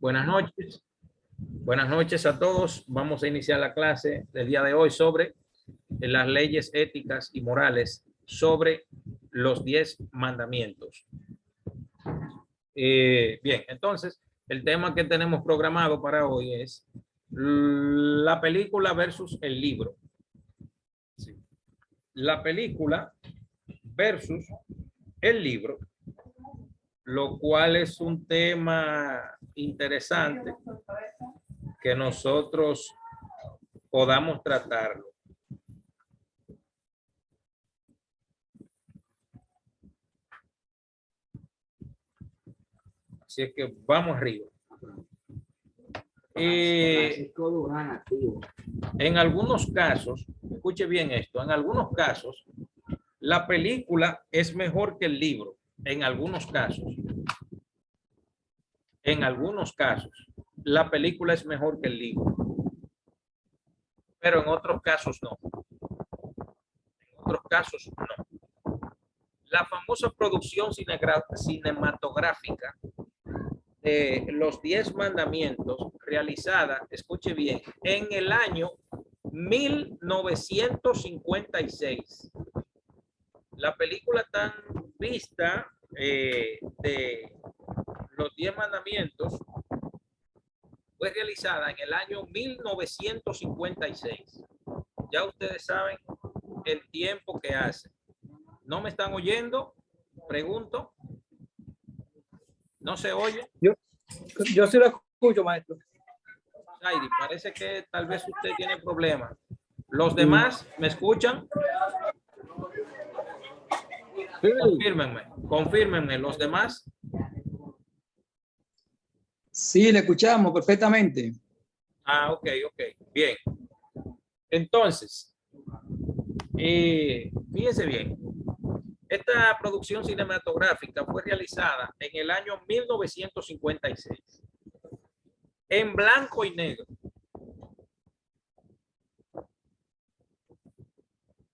Buenas noches. Buenas noches a todos. Vamos a iniciar la clase del día de hoy sobre las leyes éticas y morales sobre los 10 mandamientos. Bien, entonces, el tema que tenemos programado para hoy es la película versus el libro. Sí. La película versus el libro, lo cual es un tema interesante que nosotros podamos tratarlo. Así es que vamos arriba. En algunos casos, escuche bien esto, en algunos casos, la película es mejor que el libro. En algunos casos. En algunos casos, la película es mejor que el libro. Pero en otros casos no. En otros casos no. La famosa producción cinematográfica de los 10 mandamientos realizada, escuche bien, en el año 1956. La película tan vista de los 10 mandamientos fue realizada en el año 1956. Ya ustedes saben el tiempo que hace. ¿No me están oyendo? Pregunto. ¿No se oye? Yo sí lo escucho, maestro. Heidi, parece que tal vez usted tiene problemas. ¿Los demás me escuchan? Sí. Confírmenme, los demás. Sí, le escuchamos perfectamente. Ah, ok, bien. Entonces, fíjense bien. Esta producción cinematográfica fue realizada en el año 1956 en blanco y negro.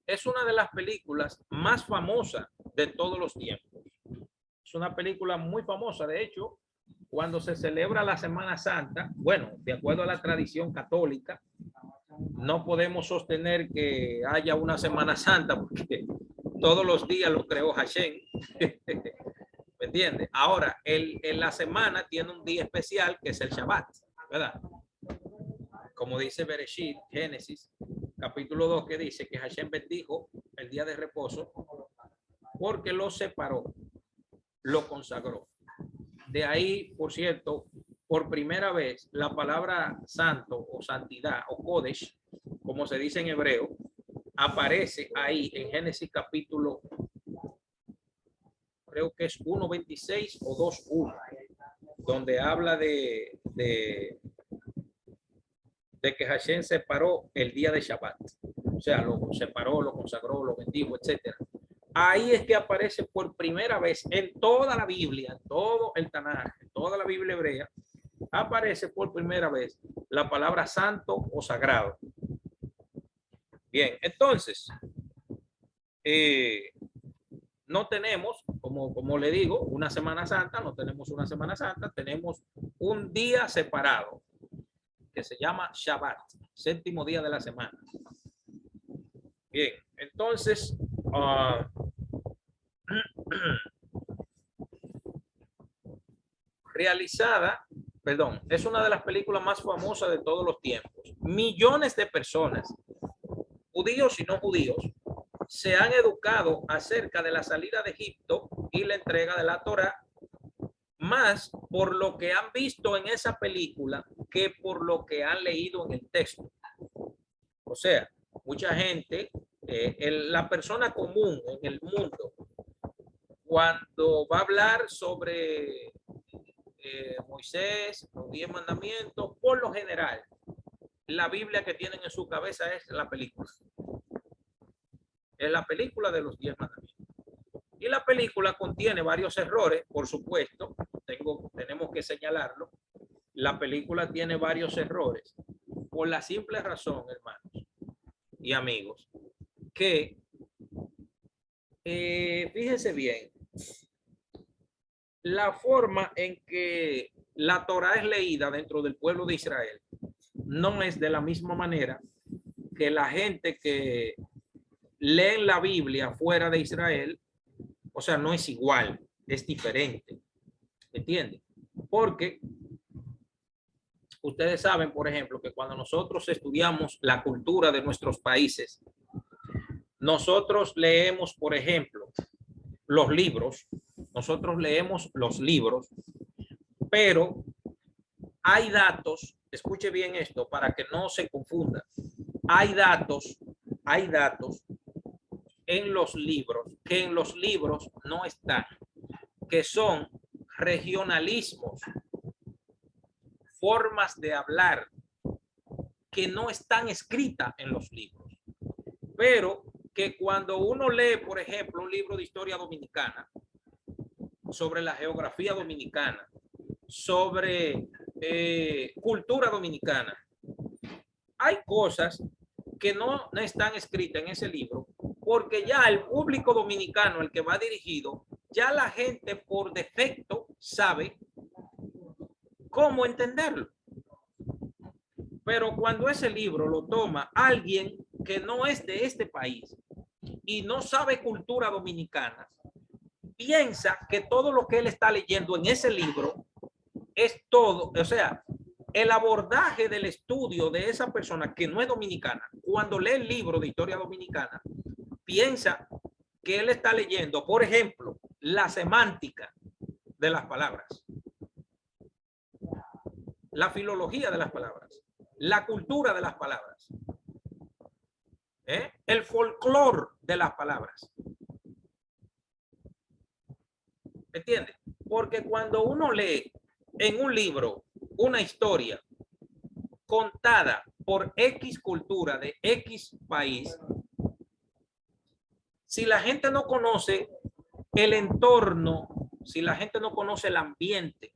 Es una de las películas más famosas de todos los tiempos. Es una película muy famosa. De hecho, cuando se celebra la Semana Santa, bueno, de acuerdo a la tradición católica, no podemos sostener que haya una Semana Santa porque todos los días lo creó Hashem. ¿Me entiendes? Ahora, en la semana tiene un día especial que es el Shabbat, ¿verdad? Como dice Bereshit, Génesis, capítulo 2, que dice que Hashem bendijo el día de reposo porque lo separó, lo consagró. De ahí, por cierto, por primera vez, la palabra santo o santidad o Kodesh, como se dice en hebreo, aparece ahí en Génesis capítulo, creo que es 1.26 o 2.1, donde habla de que Hashem separó el día de Shabbat. O sea, lo separó, lo consagró, lo bendijo, etc. Ahí es que aparece por primera vez en toda la Biblia, en todo el Tanaj, en toda la Biblia hebrea, aparece por primera vez la palabra santo o sagrado. Bien, entonces, no tenemos, como le digo, una Semana Santa, no tenemos una Semana Santa, tenemos un día separado que se llama Shabbat, séptimo día de la semana. Bien, entonces, es una de las películas más famosas de todos los tiempos. Millones de personas, judíos y no judíos, se han educado acerca de la salida de Egipto y la entrega de la Torá, más por lo que han visto en esa película que por lo que han leído en el texto. O sea, mucha gente, la persona común en el mundo, cuando va a hablar sobre Moisés, los 10 mandamientos, por lo general, la Biblia que tienen en su cabeza es la película. Es la película de los 10 mandamientos. Y la película contiene varios errores, por supuesto, tenemos que señalarlo. La película tiene varios errores, por la simple razón, hermanos y amigos, que fíjense bien, la forma en que la Torá es leída dentro del pueblo de Israel, no es de la misma manera que la gente que lee la Biblia fuera de Israel, o sea, no es igual, es diferente. ¿Entienden? Porque ustedes saben, por ejemplo, que cuando nosotros estudiamos la cultura de nuestros países, nosotros leemos, por ejemplo, los libros, nosotros leemos los libros, pero hay datos, escuche bien esto para que no se confunda, hay datos en los libros que en los libros no están, que son regionalismos, formas de hablar que no están escritas en los libros, pero que cuando uno lee, por ejemplo, un libro de historia dominicana, sobre la geografía dominicana, sobre cultura dominicana, hay cosas que no están escritas en ese libro, porque ya el público dominicano, el que va dirigido, ya la gente por defecto sabe cómo entenderlo. Pero cuando ese libro lo toma alguien que no es de este país y no sabe cultura dominicana, piensa que todo lo que él está leyendo en ese libro es todo, o sea, el abordaje del estudio de esa persona que no es dominicana, cuando lee el libro de historia dominicana, piensa que él está leyendo, por ejemplo, la semántica de las palabras, la filología de las palabras, la cultura de las palabras, el folclore de las palabras. ¿Entiendes? Porque cuando uno lee en un libro una historia contada por X cultura de X país, si la gente no conoce el entorno, si la gente no conoce el ambiente,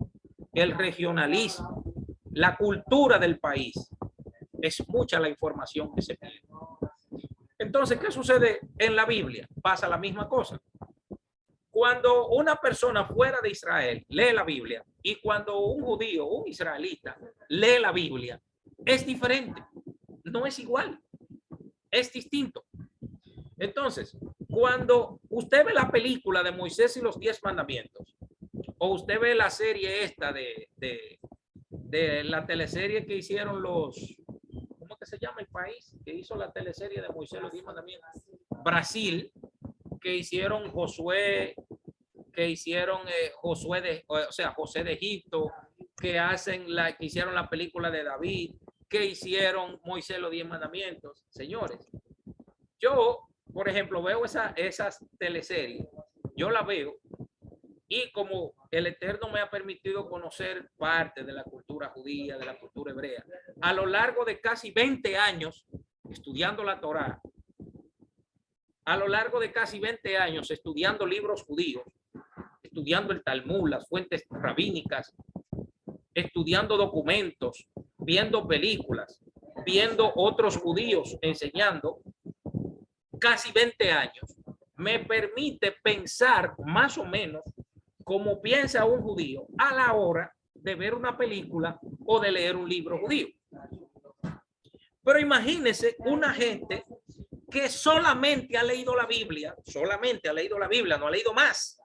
el regionalismo, la cultura del país, es mucha la información que se pierde. Entonces, ¿qué sucede en la Biblia? Pasa la misma cosa. Cuando una persona fuera de Israel lee la Biblia y cuando un judío, un israelita, lee la Biblia, es diferente, no es igual, es distinto. Entonces, cuando usted ve la película de Moisés y los 10 mandamientos, o usted ve la serie esta de la teleserie que hicieron los, ¿cómo que se llama el país que hizo la teleserie de Moisés y los 10 mandamientos? Brasil, que hicieron Josué, que hicieron Josué de, o sea, José de Egipto, que hicieron la película de David, que hicieron Moisés los 10 mandamientos. Señores, yo, por ejemplo, veo esas teleseries, yo la veo y como el Eterno me ha permitido conocer parte de la cultura judía, de la cultura hebrea, a lo largo de casi 20 años estudiando la Torá, a lo largo de casi 20 años estudiando libros judíos, estudiando el Talmud, las fuentes rabínicas, estudiando documentos, viendo películas, viendo otros judíos enseñando, casi 20 años, me permite pensar más o menos como piensa un judío a la hora de ver una película o de leer un libro judío. Pero imagínense una gente que solamente ha leído la Biblia, no ha leído más.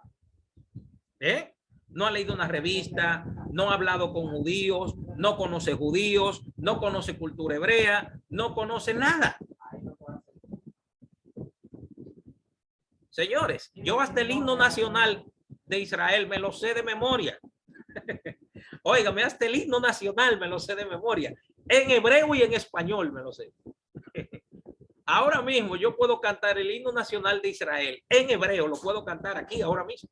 No ha leído una revista, no ha hablado con judíos, no conoce judíos, no conoce cultura hebrea, no conoce nada. Señores, yo hasta el himno nacional de Israel me lo sé de memoria. Óigame, hasta el himno nacional me lo sé de memoria. En hebreo y en español me lo sé. Ahora mismo yo puedo cantar el himno nacional de Israel en hebreo, lo puedo cantar aquí ahora mismo.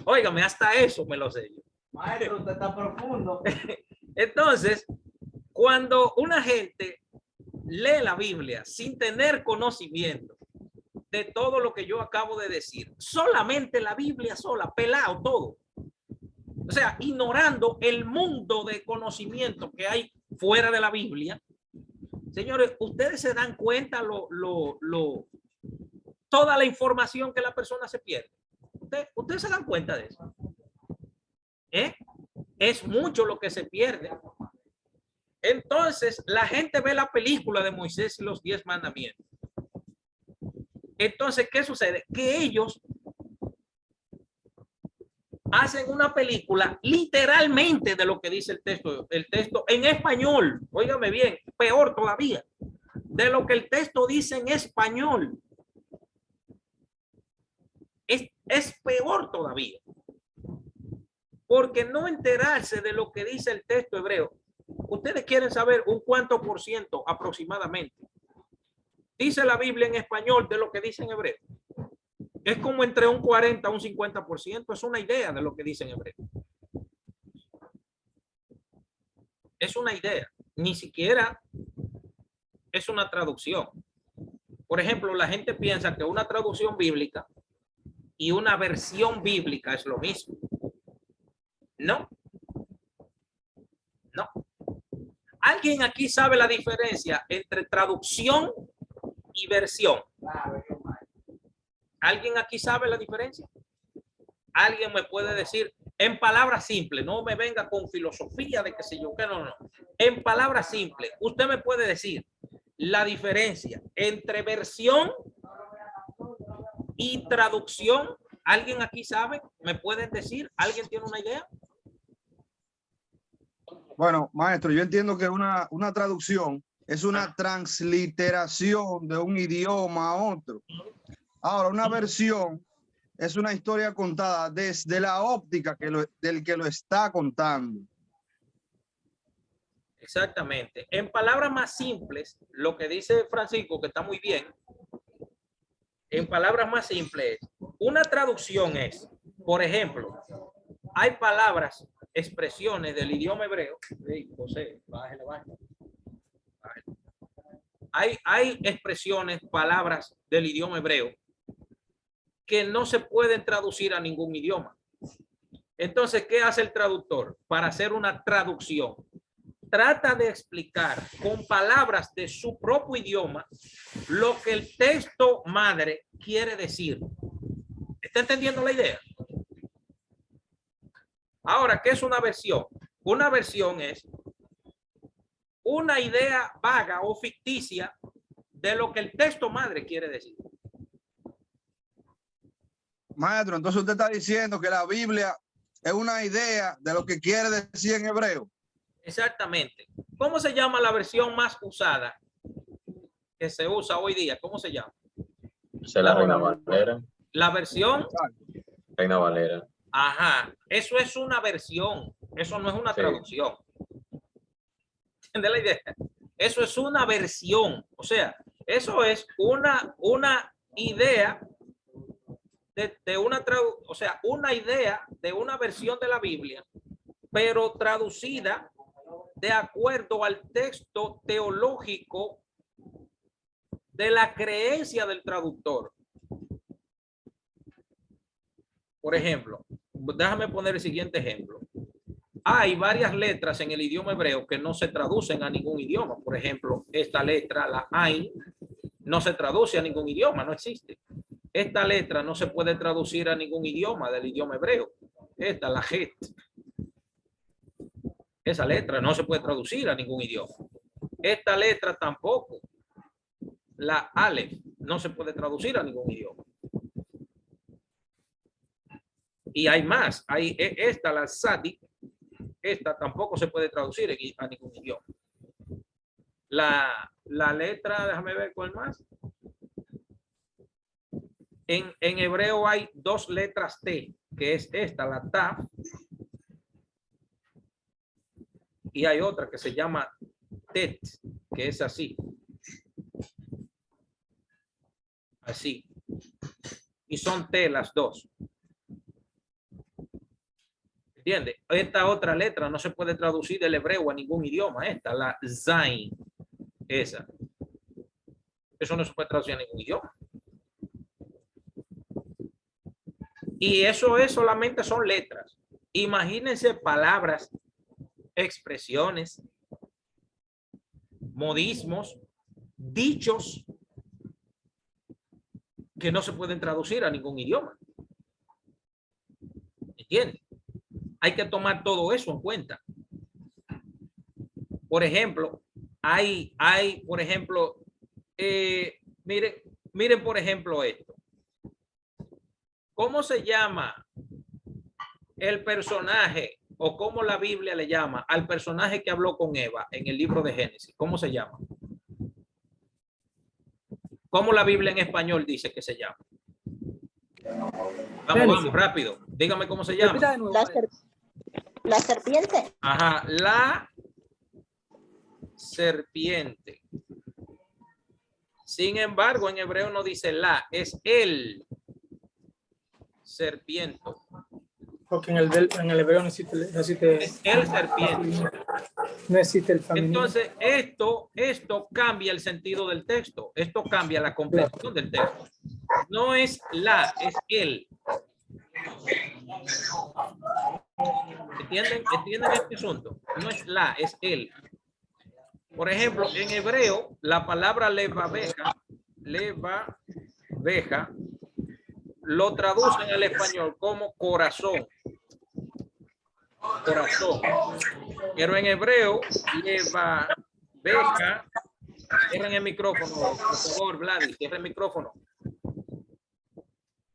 Óigame, hasta eso me lo sé yo. Maestro, usted está profundo. Entonces, cuando una gente lee la Biblia sin tener conocimiento de todo lo que yo acabo de decir, solamente la Biblia sola, pelado todo, o sea, ignorando el mundo de conocimiento que hay fuera de la Biblia, señores, ustedes se dan cuenta toda la información que la persona se pierde. Ustedes se dan cuenta de eso. Es mucho lo que se pierde. Entonces, la gente ve la película de Moisés y los 10 mandamientos. Entonces, ¿qué sucede? Que ellos hacen una película literalmente de lo que dice el texto en español. Óigame bien, peor todavía, de lo que el texto dice en español. Es peor todavía. Porque no enterarse de lo que dice el texto hebreo. Ustedes quieren saber un cuánto por ciento aproximadamente dice la Biblia en español de lo que dice en hebreo. Es como entre un 40 a un 50%. Es una idea de lo que dice en hebreo. Es una idea. Ni siquiera es una traducción. Por ejemplo, la gente piensa que una traducción bíblica y una versión bíblica es lo mismo. No. No. ¿Alguien aquí sabe la diferencia entre traducción y versión? ¿Alguien aquí sabe la diferencia? ¿Alguien me puede decir en palabras simples? No me venga con filosofía de que sé yo qué, no. En palabras simples, usted me puede decir la diferencia entre versión y traducción. ¿Alguien aquí sabe? ¿Me pueden decir? ¿Alguien tiene una idea? Bueno, maestro, yo entiendo que una traducción es una transliteración de un idioma a otro. Ahora, una versión es una historia contada desde la óptica del que lo está contando. Exactamente. En palabras más simples, lo que dice Francisco, que está muy bien, en palabras más simples, una traducción es, por ejemplo, hay palabras, expresiones del idioma hebreo. Hey, José, bájale. Hay expresiones, palabras del idioma hebreo que no se pueden traducir a ningún idioma. Entonces, ¿qué hace el traductor para hacer una traducción? Trata de explicar con palabras de su propio idioma lo que el texto madre quiere decir. ¿Está entendiendo la idea? Ahora, ¿qué es una versión? Una versión es una idea vaga o ficticia de lo que el texto madre quiere decir. Maestro, entonces usted está diciendo que la Biblia es una idea de lo que quiere decir en hebreo. Exactamente. ¿Cómo se llama la versión más usada que se usa hoy día? ¿Cómo se llama? Es la Reina Valera. La versión Reina Valera. Ajá, eso es una versión, eso no es una traducción. ¿Entiendes la idea? Eso es una versión, o sea, eso es una idea una idea de una versión de la Biblia, pero traducida de acuerdo al texto teológico de la creencia del traductor. Por ejemplo, déjame poner el siguiente ejemplo. Hay varias letras en el idioma hebreo que no se traducen a ningún idioma. Por ejemplo, esta letra, la Ain, no se traduce a ningún idioma, no existe. Esta letra no se puede traducir a ningún idioma del idioma hebreo. Esta, la Het. Esa letra no se puede traducir a ningún idioma. Esta letra tampoco. La Aleph no se puede traducir a ningún idioma. Y hay más. Hay esta, la Sadik. Esta tampoco se puede traducir a ningún idioma. La letra, déjame ver cuál más. En hebreo hay dos letras T, que es esta, la Taf. Y hay otra que se llama Tet, que es así. Así. Y son T las dos. ¿Entiende? Esta otra letra no se puede traducir del hebreo a ningún idioma. Esta, la Zain. Esa. Eso no se puede traducir a ningún idioma. Y eso es solamente son letras. Imagínense palabras, expresiones, modismos, dichos que no se pueden traducir a ningún idioma. ¿Entiendes? Hay que tomar todo eso en cuenta. Por ejemplo, por ejemplo, miren, por ejemplo, esto. ¿Cómo se llama el personaje o cómo la Biblia le llama al personaje que habló con Eva en el libro de Génesis? ¿Cómo se llama? ¿Cómo la Biblia en español dice que se llama? Vamos, rápido. Dígame cómo se llama. La serpiente. Ajá, la serpiente. Sin embargo, en hebreo no dice la, es el serpiento. Porque en el hebreo no existe Es el serpiente. no existe el femenino. Entonces, esto cambia el sentido del texto. Esto cambia la comprensión del texto. No es la, es el. ¿Entienden este asunto? No es la, es el. Por ejemplo, en hebreo, la palabra levabeja, lo traducen al español como corazón. Corazón. Pero en hebreo, levabeja, cierren el micrófono, por favor, Vladis, cierren el micrófono.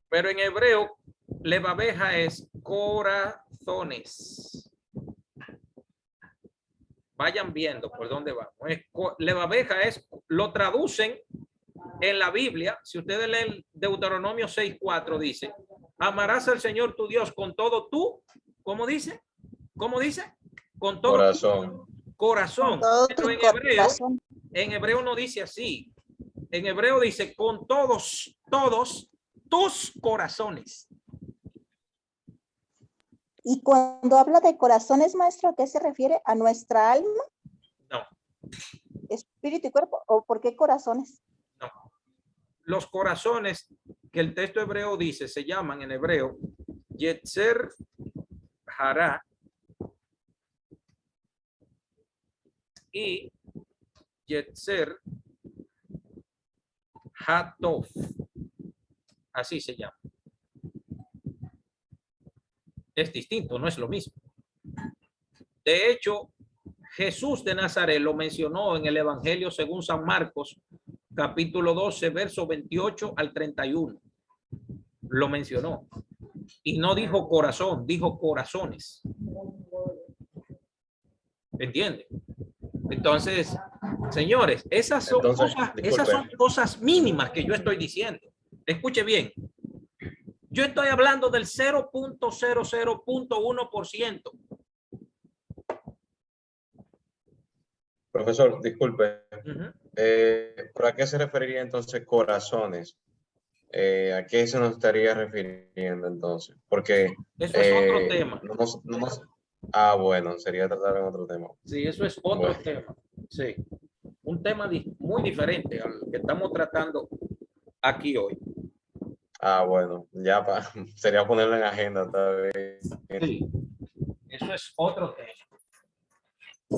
Pero en hebreo, levabeja es corazones. Vayan viendo por dónde vamos. Levabeja lo traducen en la Biblia. Si ustedes leen Deuteronomio 6:4, dice: amarás al Señor tu Dios con todo tu, ¿cómo dice? ¿Cómo dice? Con todo Corazón. Corazón. Todo Pero tu corazón. en hebreo no dice así. En hebreo dice con todos tus corazones. Y cuando habla de corazones, maestro, ¿a qué se refiere? ¿A nuestra alma? No. ¿Espíritu y cuerpo? ¿O por qué corazones? No. Los corazones que el texto hebreo dice se llaman en hebreo Yetzer Hara y Yetzer Hatov. Así se llama. Es distinto, no es lo mismo. De hecho, Jesús de Nazaret lo mencionó en el Evangelio según San Marcos, capítulo 12, verso 28 al 31. Lo mencionó. Y no dijo corazón, dijo corazones. ¿Entiende? Entonces, señores, esas son cosas mínimas que yo estoy diciendo. Escuche bien. Yo estoy hablando del 0.00.1%. Profesor, disculpe. Uh-huh. ¿Por a qué se referiría entonces corazones? ¿A qué se nos estaría refiriendo entonces? Porque eso es otro tema. Bueno, sería tratar en otro tema. Sí, eso es otro tema. Sí, un tema muy diferente al que estamos tratando aquí hoy. Bueno, ya sería ponerlo en agenda tal vez. Sí, eso es otro tema.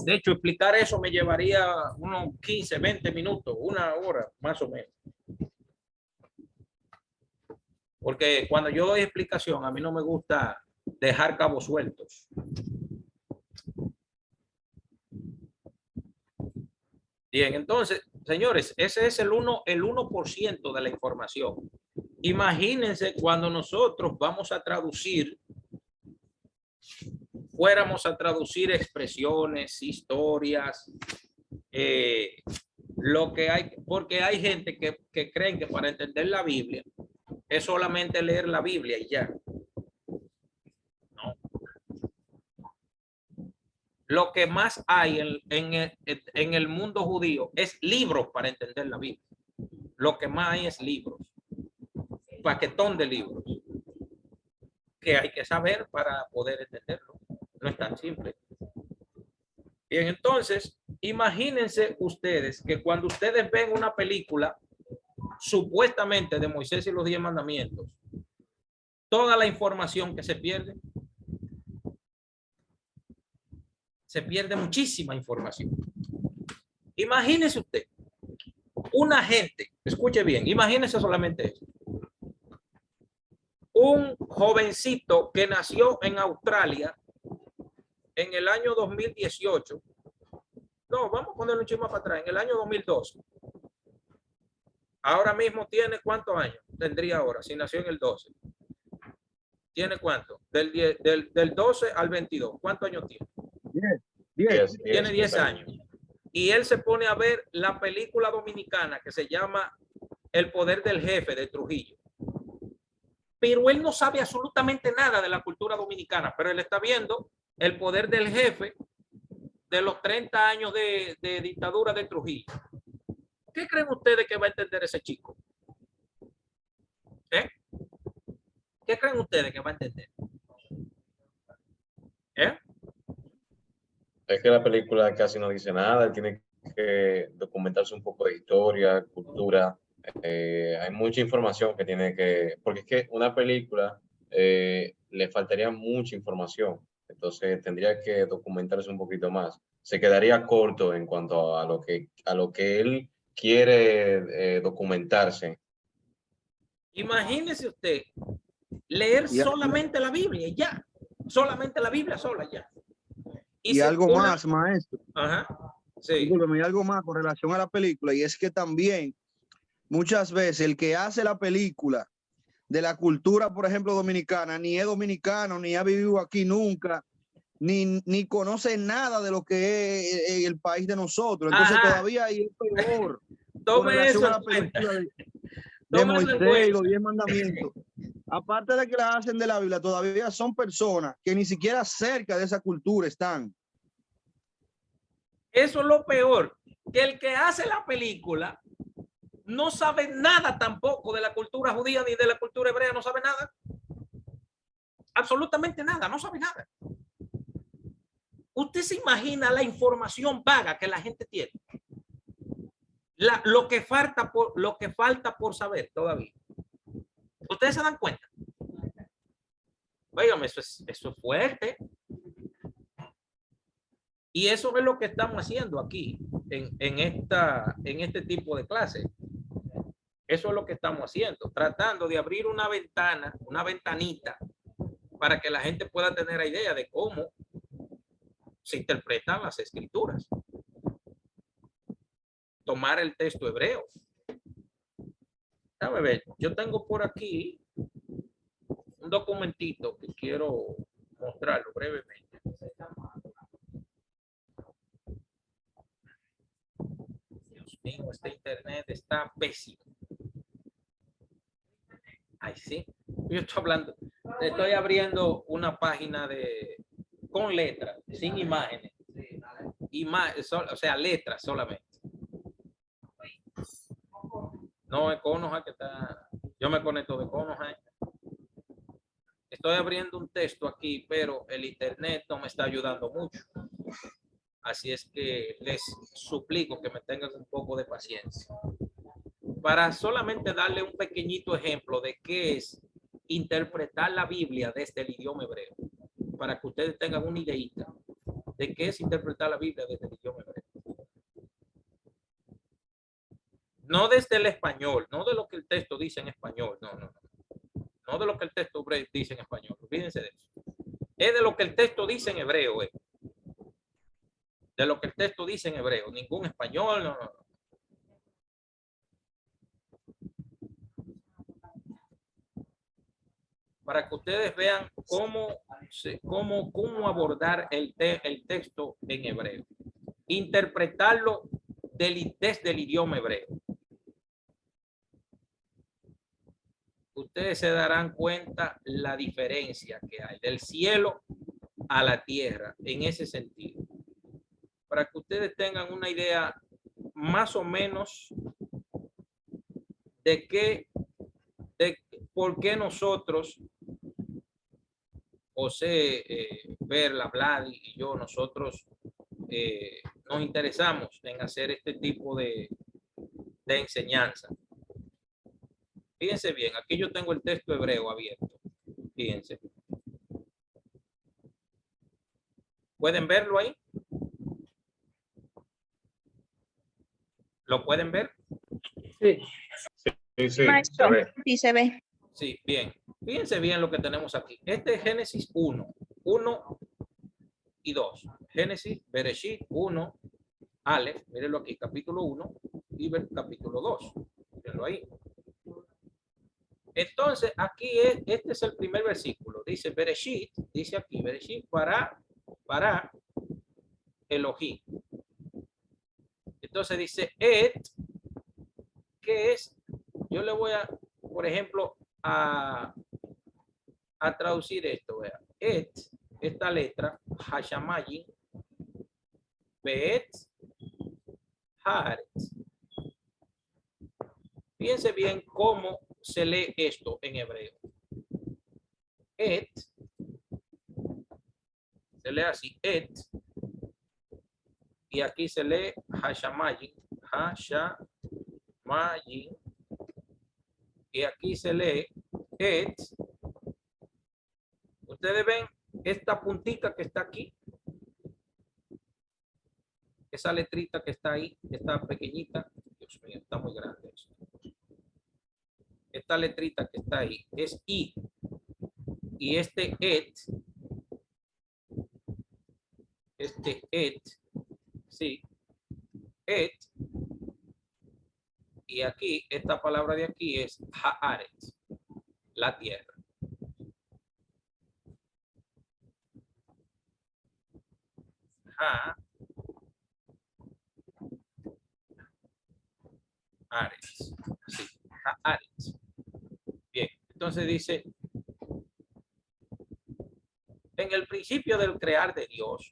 De hecho, explicar eso me llevaría unos 15, 20 minutos, una hora más o menos. Porque cuando yo doy explicación, a mí no me gusta dejar cabos sueltos. Bien, entonces, señores, ese es el 1% de la información. Imagínense cuando nosotros fuéramos a traducir expresiones, historias, lo que hay, porque hay gente que creen que para entender la Biblia es solamente leer la Biblia y ya. No. Lo que más hay en el mundo judío es libros para entender la Biblia. Lo que más hay es libros. Paquetón de libros que hay que saber para poder entenderlo. No es tan simple. Bien, entonces, imagínense ustedes que cuando ustedes ven una película supuestamente de Moisés y los 10 mandamientos, toda la información que se pierde muchísima información. Imagínese usted, una gente, escuche bien, imagínese solamente eso. Un jovencito que nació en Australia en el año 2018, no, vamos a ponerlo un chisme para atrás, en el año 2012, ahora mismo tiene ¿cuántos años? Tendría ahora, si nació en el 12. ¿Tiene cuánto? Del 12 al 22, ¿cuántos años tiene? 10. Tiene 10 años. Y él se pone a ver la película dominicana que se llama El poder del jefe de Trujillo. Pero él no sabe absolutamente nada de la cultura dominicana, pero él está viendo El poder del jefe de los 30 años de dictadura de Trujillo. ¿Qué creen ustedes que va a entender ese chico? ¿Eh? ¿Qué creen ustedes que va a entender? ¿Eh? Es que la película casi no dice nada, tiene que documentarse un poco de historia, cultura. Hay mucha información que tiene que, porque es que una película le faltaría mucha información, entonces tendría que documentarse un poquito más. Se quedaría corto en cuanto a lo que él quiere documentarse. Imagínese usted leer solamente la Biblia y ya, solamente la Biblia sola ya. Y algo más, maestro. Ajá. Sí. Discúlpeme, y algo más con relación a la película, y es que también muchas veces el que hace la película de la cultura, por ejemplo, dominicana, ni es dominicano, ni ha vivido aquí nunca, ni conoce nada de lo que es el país de nosotros. Entonces todavía ahí es peor. Tome eso en cuenta. De Moisés y los 10 mandamientos. Aparte de que la hacen de la Biblia, todavía son personas que ni siquiera cerca de esa cultura están. Eso es lo peor, que el que hace la película no sabe nada tampoco de la cultura judía ni de la cultura hebrea, no sabe nada. Absolutamente nada, no sabe nada. Usted se imagina la información vaga que la gente tiene. Lo que falta por saber todavía. ¿Ustedes se dan cuenta? Óigame, eso es fuerte. Y eso es lo que estamos haciendo aquí en este tipo de clases. Eso es lo que estamos haciendo, tratando de abrir una ventana, una ventanita, para que la gente pueda tener la idea de cómo se interpretan las escrituras. Tomar el texto hebreo. Déjame ver, yo tengo por aquí un documentito que quiero mostrarlo brevemente. Dios mío, este internet está pésimo. Ay, sí. Yo estoy abriendo una página con letras, sin imágenes. O sea, letras solamente. No es Konoha que está. Yo me conecto de Konoha. Estoy abriendo un texto aquí, pero el internet no me está ayudando mucho. Así es que les suplico que me tengan un poco de paciencia. Para solamente darle un pequeñito ejemplo de qué es interpretar la Biblia desde el idioma hebreo. Para que ustedes tengan una ideita de qué es interpretar la Biblia desde el idioma hebreo. No desde el español, no de lo que el texto dice en español, no de lo que el texto dice en español, olvídense de eso. Es de lo que el texto dice en hebreo, de lo que el texto dice en hebreo, ningún español, no. Para que ustedes vean cómo abordar el texto en hebreo, interpretarlo desde el idioma hebreo. Ustedes se darán cuenta la diferencia que hay del cielo a la tierra en ese sentido. Para que ustedes tengan una idea más o menos de por qué nosotros, José, Perla, Vladi y yo, nosotros nos interesamos en hacer este tipo de enseñanza. Fíjense bien, aquí yo tengo el texto hebreo abierto. Fíjense. ¿Pueden verlo ahí? ¿Lo pueden ver? Sí. Sí, Maestro, se ve. sí se ve. Sí, bien. Fíjense bien lo que tenemos aquí. Este es Génesis 1. 1 y 2. Génesis, Bereshit 1, Aleph, mírenlo aquí, capítulo 1 y capítulo 2. Mírenlo ahí. Entonces, aquí este es el primer versículo. Dice Bereshit, dice aquí, Bereshit para Elohim. Entonces dice et, ¿qué es? Yo le voy a, por ejemplo, a traducir esto. Vea. Et, esta letra, Hashamayin, Bet, Haaretz. Fíjense bien cómo se lee esto en hebreo. Et, se lee así, et, y aquí se lee Hashamayin, Hashamayin, y aquí se lee et. Ustedes ven esta puntita que está aquí, esa letrita que está ahí, esta pequeñita, Dios mío, está muy grande esto. Esta letrita que está ahí es I, y este et, sí, et, y aquí, esta palabra de aquí es Haaretz, la tierra. Haaretz, sí, Haaretz. Bien, entonces dice, en el principio del crear de Dios,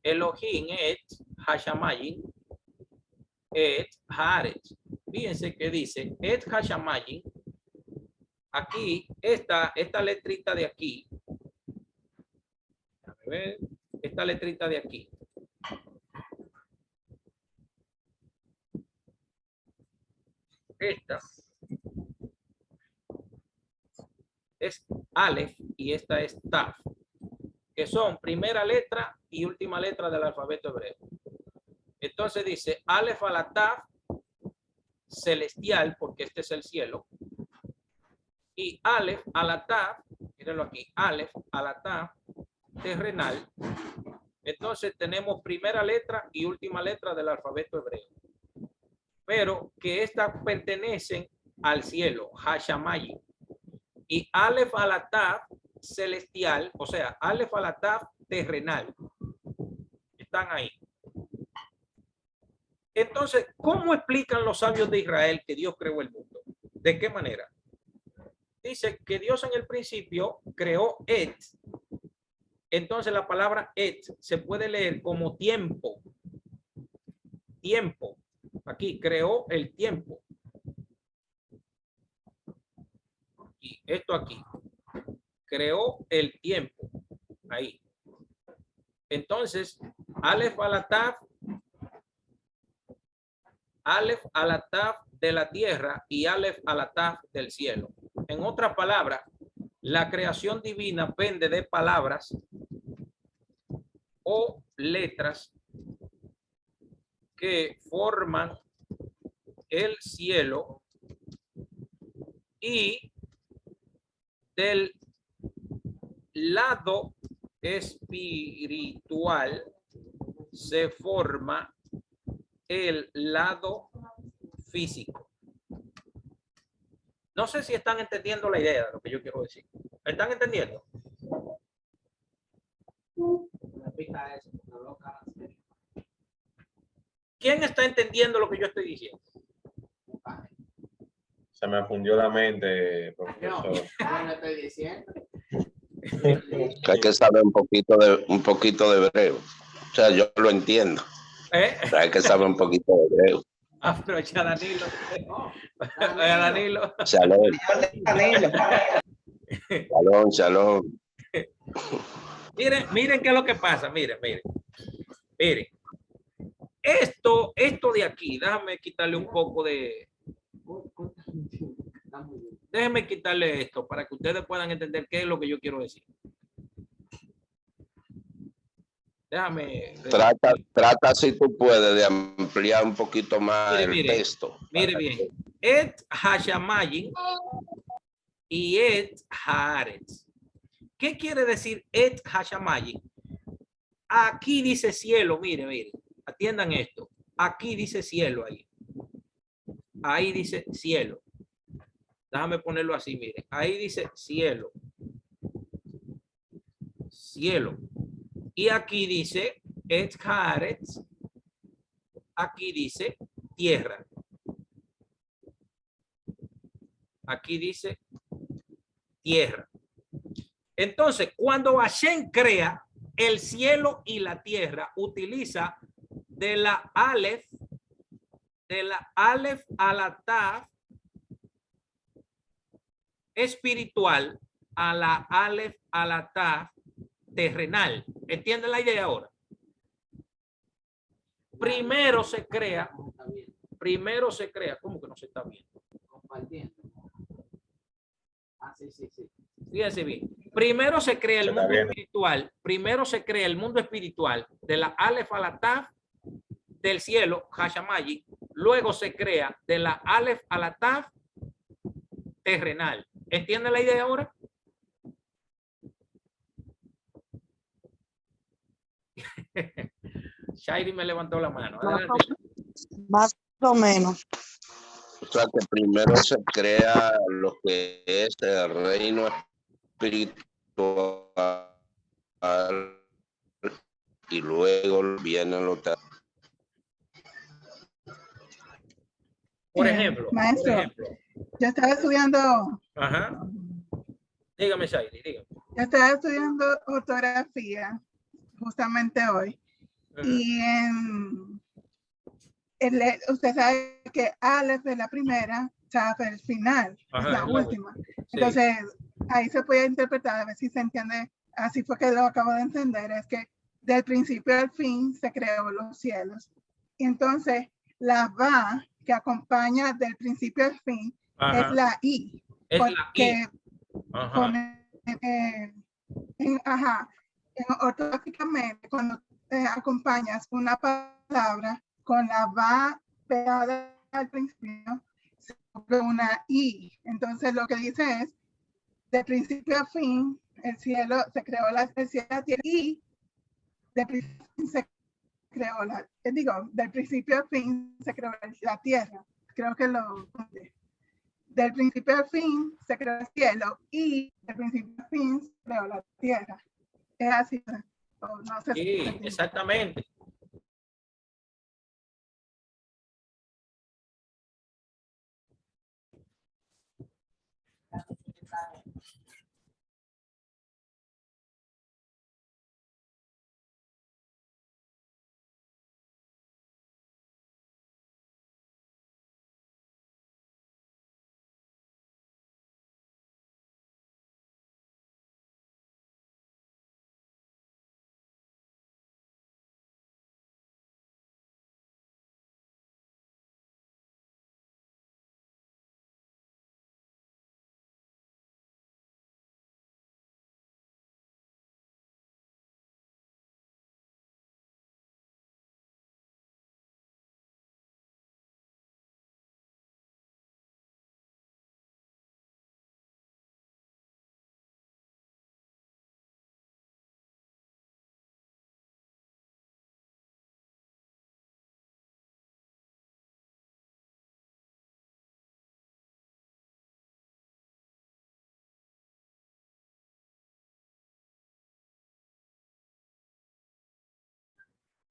Elohim et Hashamayin et Haaretz. Fíjense que dice et Hashamayin. Aquí, esta letrita de aquí. Déjame ver, esta letrita de aquí. Esta es Aleph y esta es Taf, que son primera letra y última letra del alfabeto hebreo. Entonces dice Aleph a la Taf, celestial, porque este es el cielo, y Aleph a la Taf, mírenlo aquí, Aleph a la Taf, terrenal. Entonces tenemos primera letra y última letra del alfabeto hebreo, pero que estas pertenecen al cielo, Hashamayi, y Aleph a la Taf, celestial, o sea, Aleph a la Taf, terrenal. Están ahí. Entonces, ¿cómo explican los sabios de Israel que Dios creó el mundo? ¿De qué manera? Dice que Dios en el principio creó et. Entonces la palabra et se puede leer como tiempo. Tiempo. Aquí creó el tiempo. Y esto aquí. Creó el tiempo. Ahí. Entonces, Aleph a la Taf, Aleph a la Taf de la tierra y Aleph a la Taf del cielo. En otras palabras, la creación divina pende de palabras o letras que forman el cielo y del lado espiritual se forma el lado físico. No sé si están entendiendo la idea de lo que yo quiero decir. ¿Están entendiendo? ¿Quién está entendiendo lo que yo estoy diciendo? Se me fundió la mente, profesor. No estoy diciendo. Que hay que saber un poquito de hebreo. O sea, yo lo entiendo. Pero hay que saber un poquito de hebreo. Aprovecha Danilo. Danilo. Shalom. Shalom. Miren qué es lo que pasa. Miren. Esto de aquí, déjame quitarle un poco de... Déjenme quitarle esto para que ustedes puedan entender qué es lo que yo quiero decir. Déjame. Trata si tú puedes de ampliar un poquito más el texto. Mire bien. Et Hashamayin y et Haaretz. ¿Qué quiere decir et Hashamayin? aquí dice cielo, mire, mire, atiendan esto. Aquí dice cielo ahí. Ahí dice cielo. Déjame ponerlo así, mire. Ahí dice cielo. Cielo. Y aquí dice et haaretz. Aquí dice tierra. Aquí dice tierra. Entonces, cuando Hashem crea el cielo y la tierra, utiliza de la Aleph a la Taf espiritual a la Aleph a la Taf terrenal. ¿Entienden la idea ahora? Primero se crea, ¿cómo que no se está viendo? Compartiendo. Ah, sí. Fíjense bien. Primero se crea el mundo espiritual. Primero se crea el mundo espiritual de la Aleph a la Taf del cielo, Hashamayi. Luego se crea de la Aleph a la Taf terrenal. ¿Entienden la idea ahora? Shairi me levantó la mano. Adelante. Más o menos. O sea que primero se crea lo que es el reino espiritual y luego vienen los terrenos. Por ejemplo. Maestro, por ejemplo. yo estaba estudiando. Ajá. Dígame, Shairi, dígame. Yo estaba estudiando ortografía justamente hoy. Ajá. Y usted sabe que Aleph es la primera, Taf es el final, Ajá, es la es última. Sí. Entonces, ahí se puede interpretar, a ver si se entiende, así fue que lo acabo de entender, es que del principio al fin se creó los cielos. Y entonces, la va que acompaña del principio al fin Ajá. es la I. Es la porque I. Ajá. pone, ortográficamente, cuando acompañas una palabra con la va pegada al principio, se vuelve una I. Entonces lo que dice es, de principio a fin, el cielo se creó, el cielo, la tierra, y de principio a fin se creó del principio a fin se creó la tierra. Creo que lo conté. Del principio al fin se creó el cielo y del principio al fin se creó la tierra. Es así. No sé Sí, si exactamente.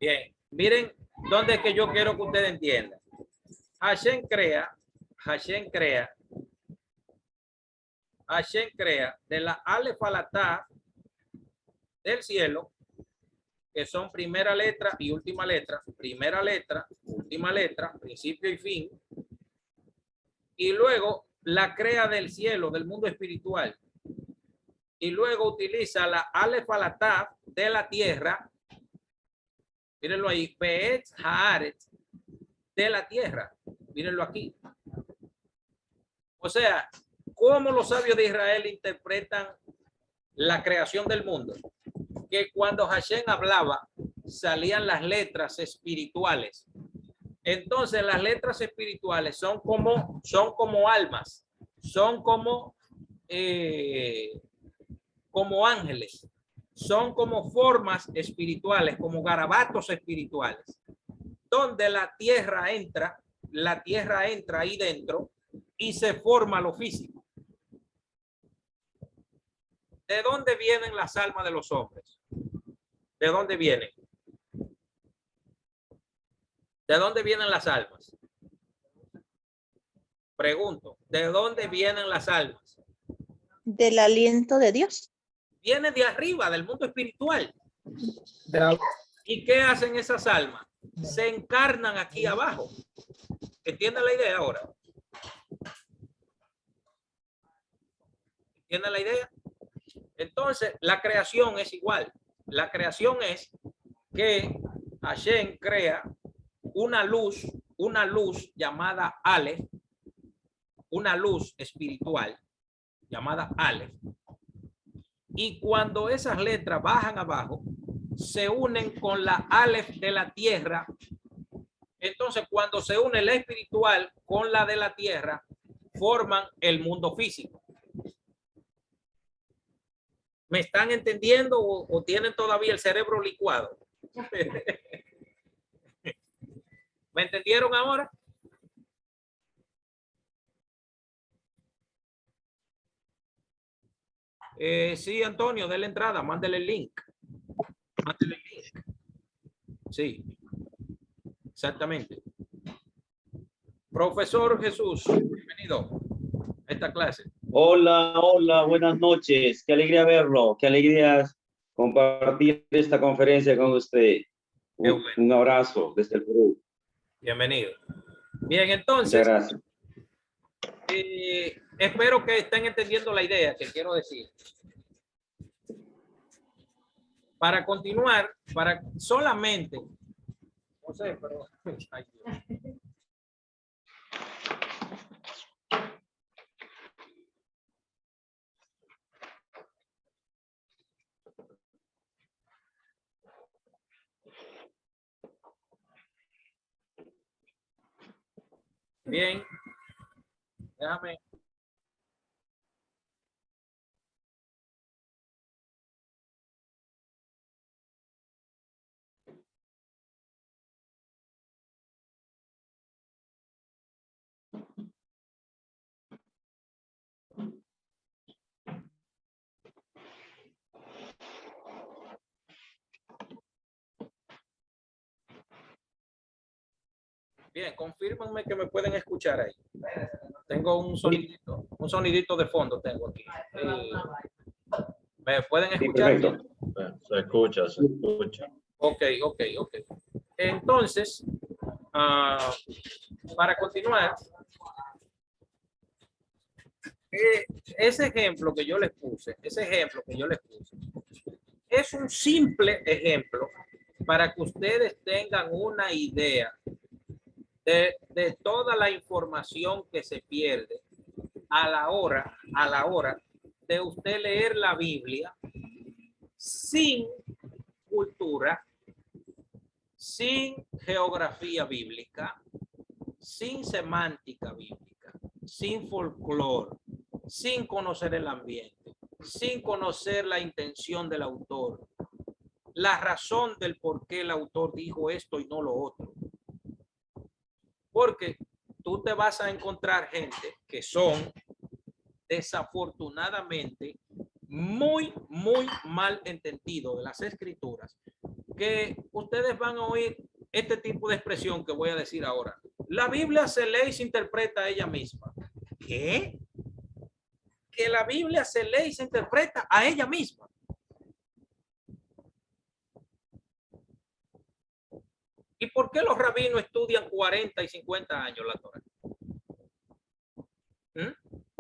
Bien, miren dónde es que yo quiero que ustedes entiendan. Hashem crea de la Aleph a la Taf del cielo, que son primera letra y última letra, primera letra, última letra, principio y fin, y luego la crea del cielo, del mundo espiritual, y luego utiliza la Aleph a la Taf de la tierra. Mírenlo ahí, Be'et Haaretz, de la tierra. Mírenlo aquí. O sea, ¿cómo los sabios de Israel interpretan la creación del mundo? Que cuando Hashem hablaba, salían las letras espirituales. Entonces, las letras espirituales son como almas, son como ángeles, son como formas espirituales, como garabatos espirituales, donde la tierra entra ahí dentro y se forma lo físico. ¿De dónde vienen las almas de los hombres? ¿De dónde vienen? ¿De dónde vienen las almas? Pregunto, ¿de dónde vienen las almas? Del aliento de Dios. Viene de arriba, del mundo espiritual. ¿Y qué hacen esas almas? Se encarnan aquí abajo. ¿Entienden la idea ahora? ¿Entienden la idea? Entonces, la creación es igual. La creación es que Hashem crea una luz llamada Aleph, una luz espiritual llamada Aleph. Y cuando esas letras bajan abajo, se unen con la Aleph de la tierra. Entonces, cuando se une la espiritual con la de la tierra, forman el mundo físico. ¿Me están entendiendo o tienen todavía el cerebro licuado? ¿Me entendieron ahora? Sí, Antonio, déle entrada, mándele el link. Mándele el link. Sí, exactamente. Profesor Jesús, bienvenido a esta clase. Hola, hola, buenas noches. Qué alegría verlo, qué alegría compartir esta conferencia con usted. Un abrazo desde el Perú. Bienvenido. Bien, entonces. Muchas gracias. Espero que estén entendiendo la idea que quiero decir. Para continuar, para solamente, no sé, pero ay, Dios. Bien, déjame. Bien, confírmenme que me pueden escuchar ahí. Tengo un sonidito de fondo tengo aquí. ¿Me pueden escuchar? Sí, perfecto. Se escucha, se escucha. Ok. Entonces, para continuar, ese ejemplo que yo les puse, es un simple ejemplo para que ustedes tengan una idea de toda la información que se pierde a la hora de usted leer la Biblia sin cultura, sin geografía bíblica, sin semántica bíblica, sin folclore, sin conocer el ambiente, sin conocer la intención del autor, la razón del por qué el autor dijo esto y no lo otro. Porque tú te vas a encontrar gente que son desafortunadamente muy mal entendidos de las escrituras, que ustedes van a oír este tipo de expresión que voy a decir ahora. La Biblia se lee y se interpreta a ella misma. ¿Qué? Que la Biblia se lee y se interpreta a ella misma. ¿Y por qué los rabinos estudian 40 y 50 años la Torá?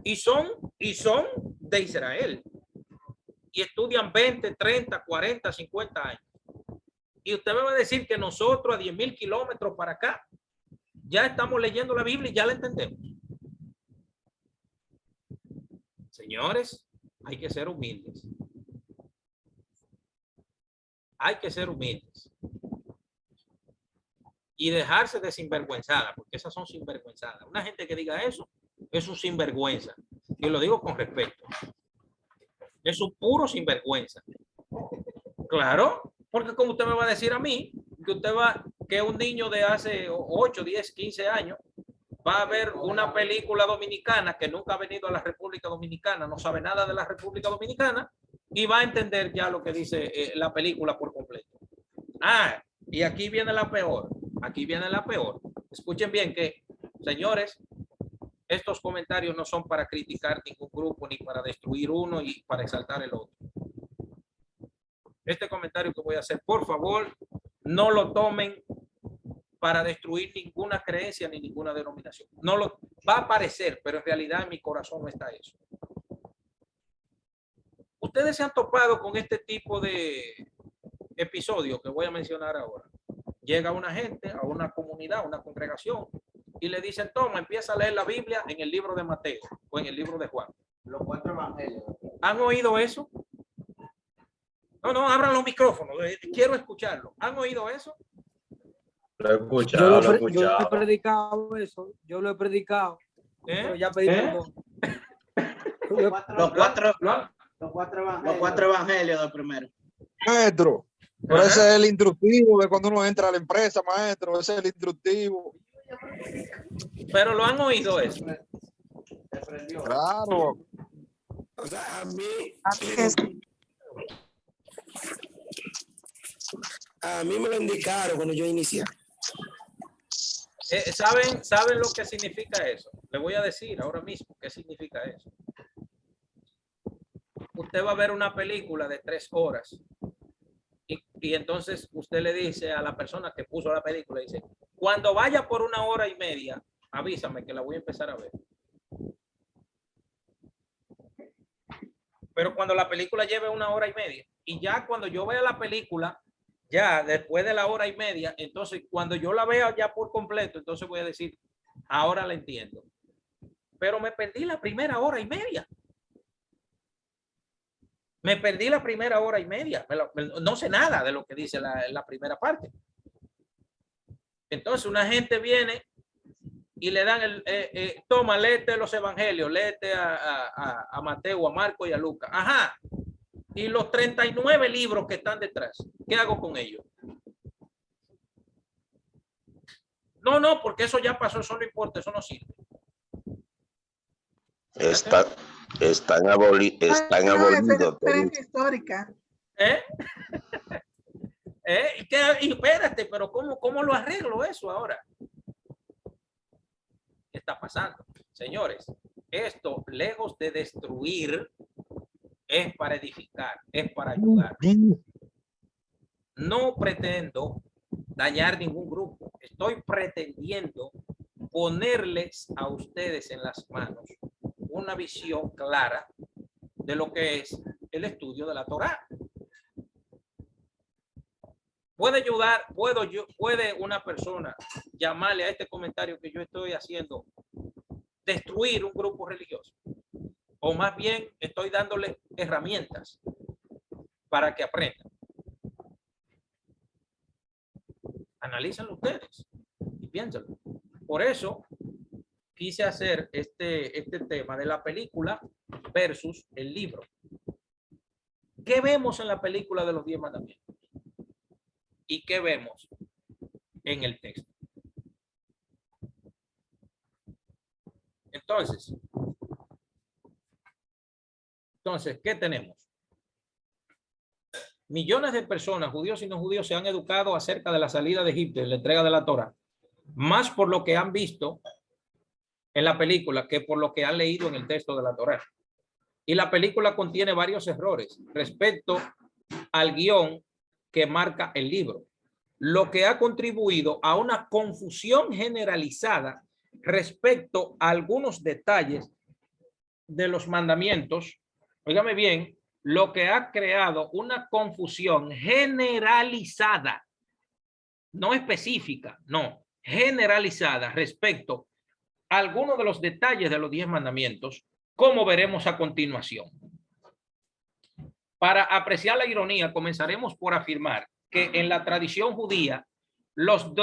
Y son de Israel. Y estudian 20, 30, 40, 50 años. Y usted me va a decir que nosotros a 10,000 kilómetros para acá ya estamos leyendo la Biblia y ya la entendemos. Señores, hay que ser humildes. Hay que ser humildes. Y dejarse de sinvergüenzada, porque esas son sinvergüenzadas. Una gente que diga eso es un sinvergüenza. Y lo digo con respeto. Es un puro sinvergüenza. Claro, porque como usted me va a decir a mí, que un niño de hace 8, 10, 15 años va a ver una película dominicana que nunca ha venido a la República Dominicana, no sabe nada de la República Dominicana y va a entender ya lo que dice la película por completo. Ah, y aquí viene la peor. Aquí viene la peor. Escuchen bien que, señores, estos comentarios no son para criticar ningún grupo ni para destruir uno y para exaltar el otro. Este comentario que voy a hacer, por favor, no lo tomen para destruir ninguna creencia ni ninguna denominación. No lo va a parecer, pero en realidad en mi corazón no está eso. Ustedes se han topado con este tipo de episodios que voy a mencionar ahora. Llega una gente a una comunidad, a una congregación, y le dicen, toma, empieza a leer la Biblia en el libro de Mateo o en el libro de Juan. Los 4 evangelios. ¿Han oído eso? No, abran los micrófonos. Quiero escucharlo. ¿Han oído eso? Lo he escuchado, yo he predicado eso. Yo lo he predicado. Pero ya pedí perdón. Los cuatro evangelios del primero. Maestro, pero ese es el instructivo de cuando uno entra a la empresa, maestro. Ese es el instructivo. Pero lo han oído eso. Claro. O sea, a mí me lo indicaron cuando yo inicié. ¿Saben lo que significa eso? Le voy a decir ahora mismo qué significa eso. Usted va a ver una película de 3 horas y entonces usted le dice a la persona que puso la película, dice, cuando vaya por 1 hora y media, avísame que la voy a empezar a ver. Pero cuando la película lleve 1 hora y media y ya cuando yo vea la película, ya después de la 1 hora y media, entonces cuando yo la vea ya por completo, entonces voy a decir, ahora la entiendo. Pero me perdí la primera 1 hora y media. Me perdí la primera 1 hora y media. No sé nada de lo que dice la primera parte. Entonces una gente viene y le dan toma, léete los evangelios, léete a Mateo, a Marco y a Lucas. Ajá. Y los 39 libros que están detrás, ¿qué hago con ellos? No, porque eso ya pasó, eso no importa, eso no sirve. Están abolidos. Es histórica. Y espérate, pero ¿cómo lo arreglo eso ahora? ¿Qué está pasando? Señores, esto, lejos de destruir, es para edificar, es para ayudar. No pretendo dañar ningún grupo. Estoy pretendiendo ponerles a ustedes en las manos una visión clara de lo que es el estudio de la Torá. Puede una persona llamarle a este comentario que yo estoy haciendo destruir un grupo religioso, o más bien estoy dándole herramientas para que aprendan. Analícenlo ustedes y piénsenlo. Por eso quise hacer este tema de la película versus el libro. ¿Qué vemos en la película de los 10 mandamientos? ¿Y qué vemos en el texto? Entonces, ¿qué tenemos? Millones de personas, judíos y no judíos, se han educado acerca de la salida de Egipto y la entrega de la Torá, más por lo que han visto en la película que por lo que han leído en el texto de la Torá. Y la película contiene varios errores respecto al guión que marca el libro, lo que ha contribuido a una confusión generalizada respecto a algunos detalles de los mandamientos. Óigame bien, lo que ha creado una confusión generalizada, no específica, no, generalizada respecto a algunos de los detalles de los 10 mandamientos, como veremos a continuación. Para apreciar la ironía, comenzaremos por afirmar que en la tradición judía, los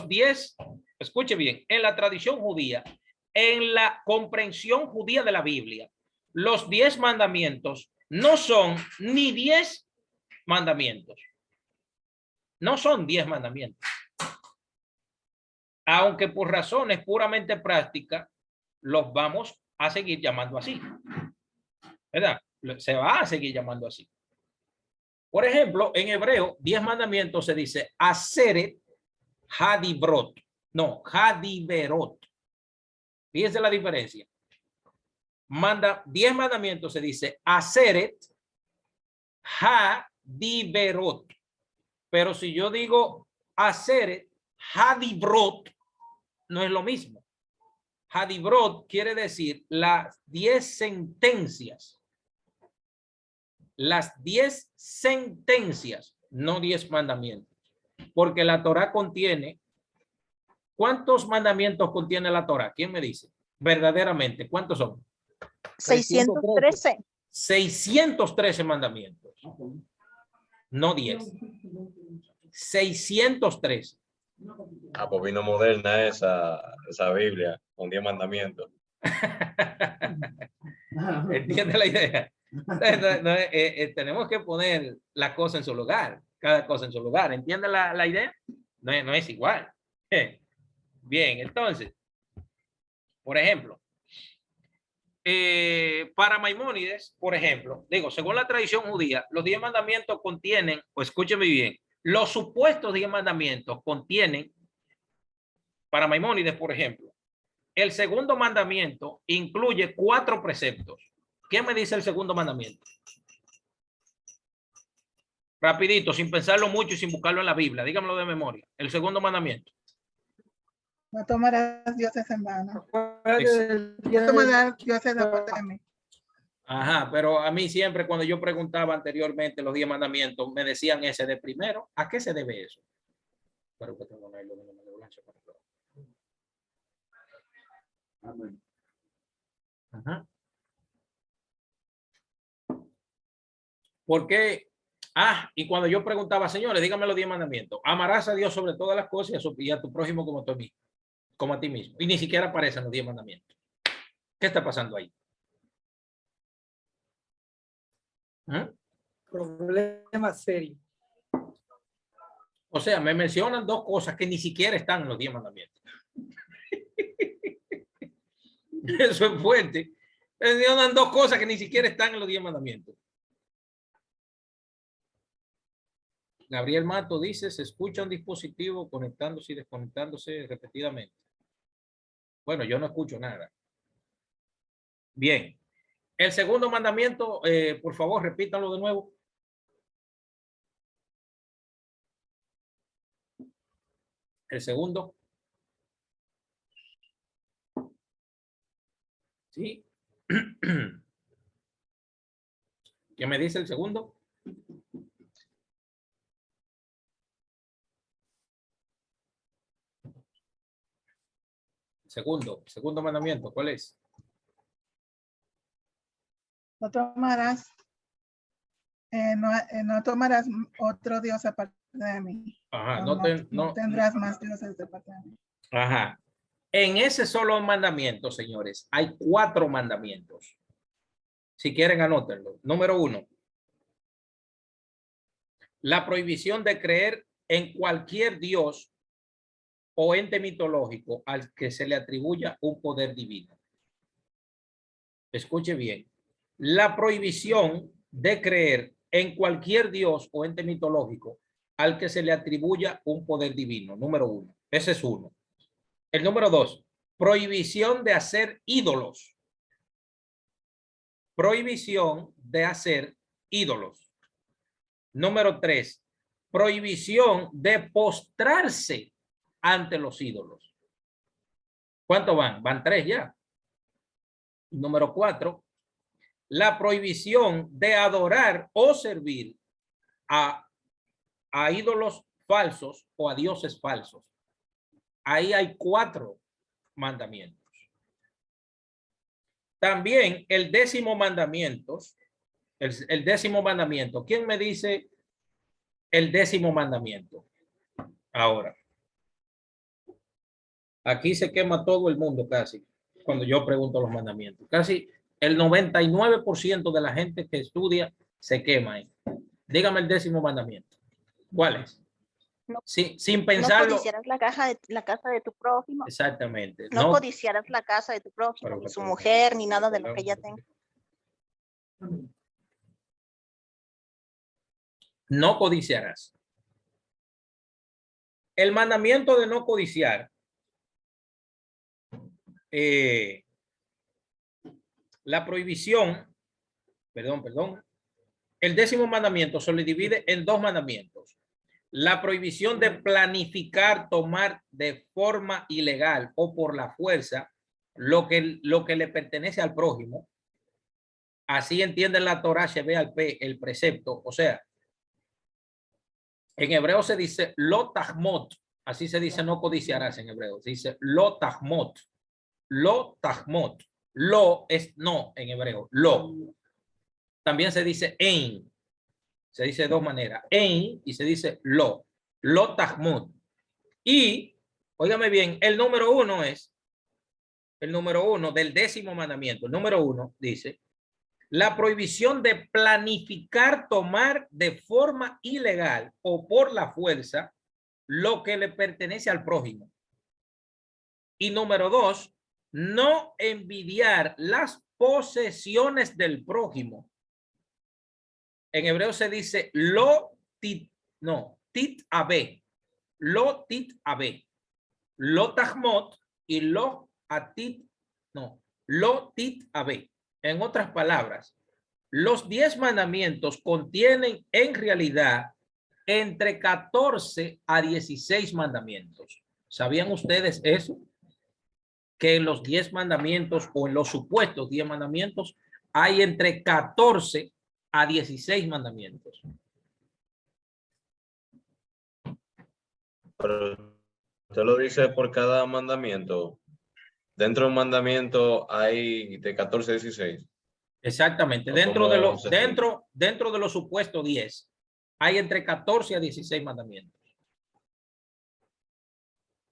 10, escuche bien, en la tradición judía, en la comprensión judía de la Biblia, los 10 mandamientos no son ni 10 mandamientos. No son 10 mandamientos. Aunque por razones puramente prácticas, los vamos a seguir llamando así. ¿Verdad? Se va a seguir llamando así. Por ejemplo, en hebreo, 10 mandamientos se dice Aseret Hadibrot. No, Hadiberot. Fíjense la diferencia. 10 mandamientos se dice Aseret Hadiberot. Pero si yo digo Aseret Hadibrot, no es lo mismo. Hadibrot quiere decir las 10 sentencias. Las 10 sentencias, no 10 mandamientos. Porque la Torá contiene, ¿cuántos mandamientos contiene la Torá? ¿Quién me dice? Verdaderamente, ¿cuántos son? 613. 613 mandamientos. No 10. 613. Ah, pues vino moderna esa Biblia con 10 mandamientos. ¿Entiende la idea? Tenemos que poner la cosa en su lugar, cada cosa en su lugar. ¿Entiende la idea? No es igual. Bien, entonces, por ejemplo, para Maimónides, por ejemplo, digo, según la tradición judía, los 10 mandamientos contienen, o escúcheme bien, los supuestos 10 mandamientos contienen, para Maimónides, por ejemplo, el segundo mandamiento incluye 4 preceptos. ¿Quién me dice el segundo mandamiento? Rapidito, sin pensarlo mucho y sin buscarlo en la Biblia. Dígamelo de memoria. El segundo mandamiento. No tomarás dioses en vano. No tomarás dioses aparte de mí. Ajá, pero a mí siempre cuando yo preguntaba anteriormente los 10 mandamientos, me decían ese de primero. ¿A qué se debe eso? Pero que tengo Ajá. ¿Por qué? Y cuando yo preguntaba, señores, díganme los 10 mandamientos. Amarás a Dios sobre todas las cosas y a tu prójimo como a ti mismo. Y ni siquiera aparecen los 10 mandamientos. ¿Qué está pasando ahí? Problema serio. O sea, me mencionan 2 cosas que ni siquiera están en los 10 mandamientos. Eso es fuerte. Me mencionan 2 cosas que ni siquiera están en los 10 mandamientos. Gabriel Mato dice, se escucha un dispositivo conectándose y desconectándose repetidamente. Bueno, yo no escucho nada. Bien. El segundo mandamiento, por favor, repítanlo de nuevo. El segundo. ¿Sí? ¿Qué me dice el segundo? Segundo mandamiento, ¿cuál es? No tomarás, no tomarás otro Dios aparte de mí. Ajá, no tendrás más dioses de parte de mí. Ajá. En ese solo mandamiento, señores, hay 4 mandamientos. Si quieren, anótenlo. Número 1. La prohibición de creer en cualquier Dios o ente mitológico al que se le atribuya un poder divino. Escuche bien. La prohibición de creer en cualquier Dios o ente mitológico al que se le atribuya un poder divino. Número 1. Ese es 1. El número 2. Prohibición de hacer ídolos. Prohibición de hacer ídolos. Número 3. Prohibición de postrarse ante los ídolos. ¿Cuántos van? Van 3 ya. Número 4. La prohibición de adorar o servir a ídolos falsos o a dioses falsos. Ahí hay 4 mandamientos. También el 10º mandamiento. El 10º mandamiento. ¿Quién me dice el 10º mandamiento? Ahora. Aquí se quema todo el mundo casi cuando yo pregunto los mandamientos. Casi el 99% de la gente que estudia se quema ahí. Dígame el 10º mandamiento. ¿Cuál es? No, sin pensarlo. No codiciarás la casa de tu prójimo. Exactamente. No codiciarás la casa de tu prójimo, ni su mujer, ni nada de lo que ella tenga. No codiciarás. El mandamiento de no codiciar, la prohibición, perdón, el 10º mandamiento se le divide en 2 mandamientos. La prohibición de planificar, tomar de forma ilegal o por la fuerza lo que le pertenece al prójimo. Así entiende la Torá, el precepto. O sea, en hebreo se dice lo tahmot. Así se dice no codiciarás en hebreo. Se dice lo tahmot. Lo tahmot. Lo es no en hebreo. Lo. También se dice ein. Se dice de 2 maneras. Ein y se dice lo. Lo tahmot. Y, óigame bien, el número 1 es el número 1 del 10º mandamiento. El número 1 dice la prohibición de planificar, tomar de forma ilegal o por la fuerza lo que le pertenece al prójimo. Y número 2, no envidiar las posesiones del prójimo. En hebreo se dice tit abe. Lo tit abe. Lo tahmot y lo tit abe. En otras palabras, los 10 mandamientos contienen en realidad entre 14 a 16 mandamientos. ¿Sabían ustedes eso? Que en los 10 mandamientos o en los supuestos 10 mandamientos hay entre 14 a 16 mandamientos. Pero usted lo dice por cada mandamiento. Dentro de un mandamiento hay de 14 a 16. Exactamente. Dentro de los supuestos 10 hay entre 14 a 16 mandamientos.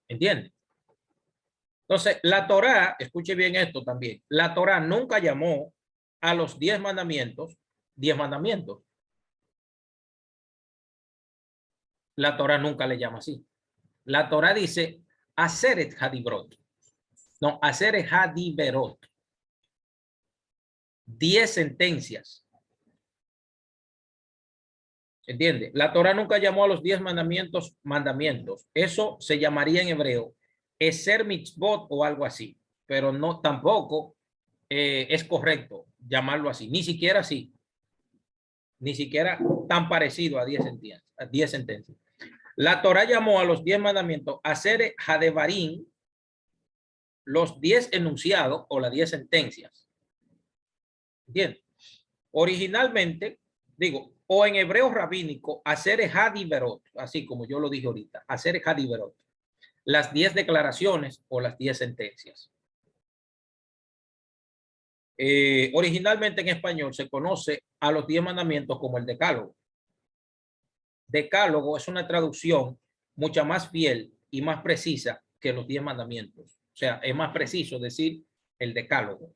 ¿Entiende? Entonces, la Torá, escuche bien esto también, la Torá nunca llamó a los 10 mandamientos 10 mandamientos. La Torá nunca le llama así. La Torá dice Aseret Hadibrot. No, Aseret Hadiberot. 10 sentencias. ¿Entiende? La Torá nunca llamó a los 10 mandamientos mandamientos. Eso se llamaría en hebreo Eser Mitzvot o algo así. Pero no, tampoco es correcto llamarlo así. Ni siquiera así. Ni siquiera tan parecido a 10 sentencias. La Torá llamó a los 10 mandamientos Aseret Hadevarim, los 10 enunciados o las 10 sentencias. ¿Entiendes? Originalmente, digo, o en hebreo rabínico, Aseret Hadiberot, así como yo lo dije ahorita, Aseret Hadiberot, las 10 declaraciones o las 10 sentencias. Originalmente en español se conoce a los 10 mandamientos como el decálogo. Decálogo es una traducción mucho más fiel y más precisa que los 10 mandamientos. O sea, es más preciso decir el decálogo.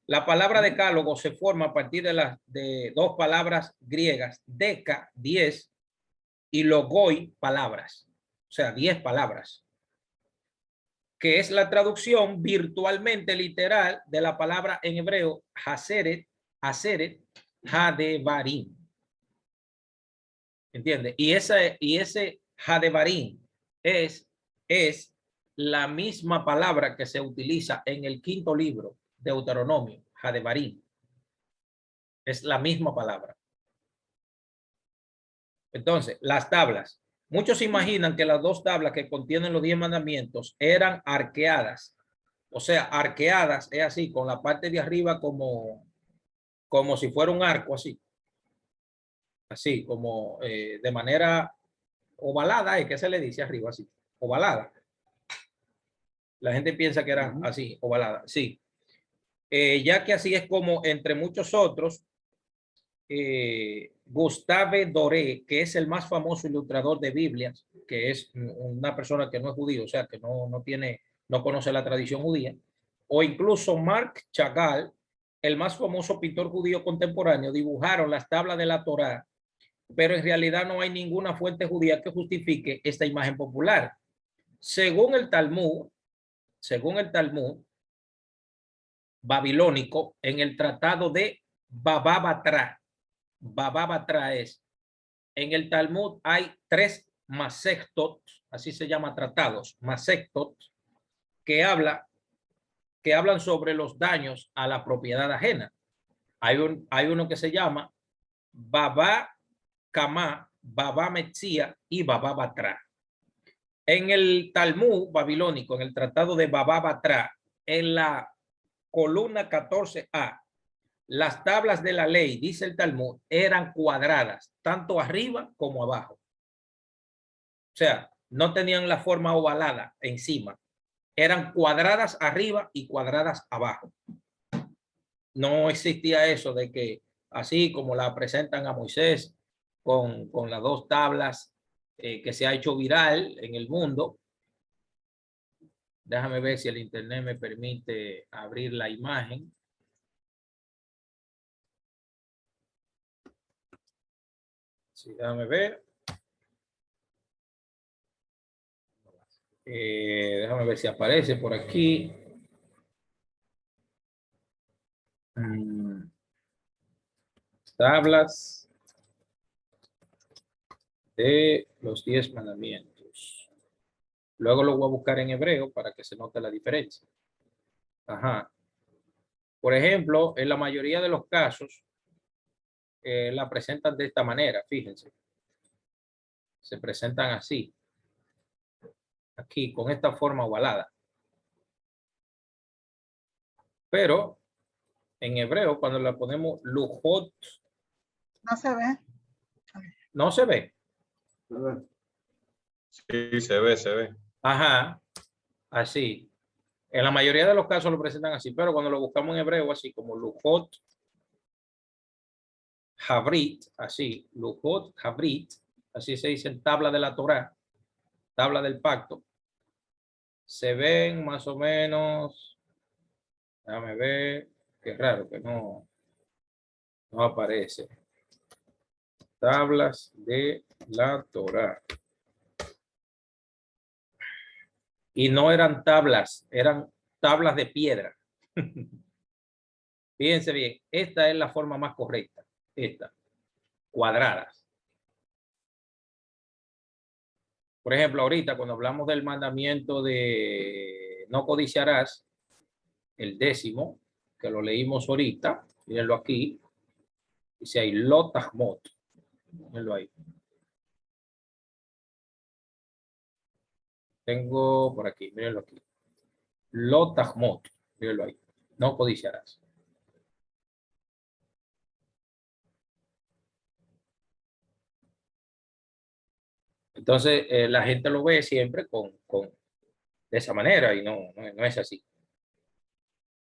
La palabra decálogo se forma a partir de 2 palabras griegas, deca, 10, y logoi, palabras. O sea, 10 palabras. Que es la traducción virtualmente literal de la palabra en hebreo Aseret Hadevarim. ¿Entiende? Y ese Hadevarim es la misma palabra que se utiliza en el 5º libro de Deuteronomio, Hadevarim. Es la misma palabra. Entonces, las tablas. Muchos imaginan que las 2 tablas que contienen los 10 mandamientos eran arqueadas. O sea, arqueadas es así, con la parte de arriba como si fuera un arco, así. Así, como de manera ovalada, es que se le dice arriba, así, ovalada. La gente piensa que eran así, ovalada, sí. Ya que así es como entre muchos otros, Gustave Doré, que es el más famoso ilustrador de Biblias, que es una persona que no es judío, o sea, que no conoce la tradición judía, o incluso Marc Chagall, el más famoso pintor judío contemporáneo, dibujaron las tablas de la Torá pero en realidad no hay ninguna fuente judía que justifique esta imagen popular. Según el Talmud babilónico, en el tratado de Baba Batra es, en el Talmud hay 3 masectot, así se llama tratados, masectot, que hablan sobre los daños a la propiedad ajena. Hay uno que se llama Baba Kama, Baba Metzia y Baba Batra. En el Talmud babilónico, en el tratado de Baba Batra, en la columna 14a, las tablas de la ley, dice el Talmud, eran cuadradas, tanto arriba como abajo. O sea, no tenían la forma ovalada encima. Eran cuadradas arriba y cuadradas abajo. No existía eso de que así como la presentan a Moisés con las 2 tablas que se ha hecho viral en el mundo. Déjame ver si el internet me permite abrir la imagen. Sí, déjame ver. Déjame ver si aparece por aquí. Tablas de los 10 mandamientos. Luego lo voy a buscar en hebreo para que se note la diferencia. Ajá. Por ejemplo, en la mayoría de los casos, la presentan de esta manera, fíjense. Se presentan así. Aquí, con esta forma ovalada. Pero, en hebreo, cuando la ponemos lujot, no se ve. No se ve. Sí, se ve. Ajá, así. En la mayoría de los casos lo presentan así, pero cuando lo buscamos en hebreo, así como Lujot Habrit, así, Lujot Habrit, así se dice en tabla de la Torá, tabla del pacto, se ven más o menos, déjame ver, qué raro que no aparece. Tablas de la Torá. Y no eran tablas, eran tablas de piedra. Fíjense bien, esta es la forma más correcta. Esta, cuadradas. Por ejemplo, ahorita cuando hablamos del mandamiento de no codiciarás, el 10º, que lo leímos ahorita, mírenlo aquí, dice ahí, lo tahmot. Mírenlo ahí. Tengo por aquí, mírenlo aquí. Lo tahmot, mírenlo ahí. No codiciarás. Entonces, la gente lo ve siempre de esa manera y no es así.